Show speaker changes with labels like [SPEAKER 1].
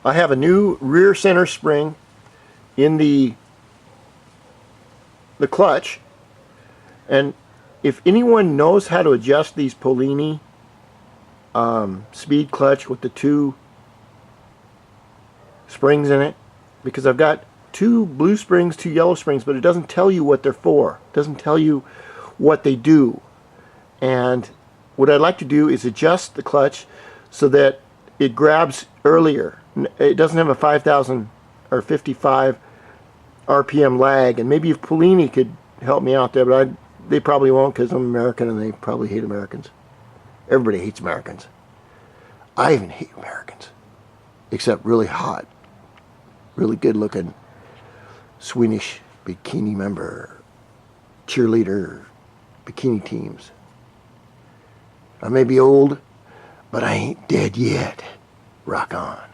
[SPEAKER 1] I have a new rear center spring in the clutch, and if anyone knows how to adjust these Polini speed clutch with the 2 springs in it, because I've got 2 blue springs, 2 yellow springs, but it doesn't tell you what they're for. It doesn't tell you what they do. And what I'd like to do is adjust the clutch so that it grabs earlier. It doesn't have a 5,000 or 55 RPM lag, and maybe if Polini could help me out there, but they probably won't, because I'm American and they probably hate Americans. Everybody hates Americans. I even hate Americans, except really hot, really good looking Swedish bikini member, cheerleader, bikini teams. I may be old, but I ain't dead yet. Rock on.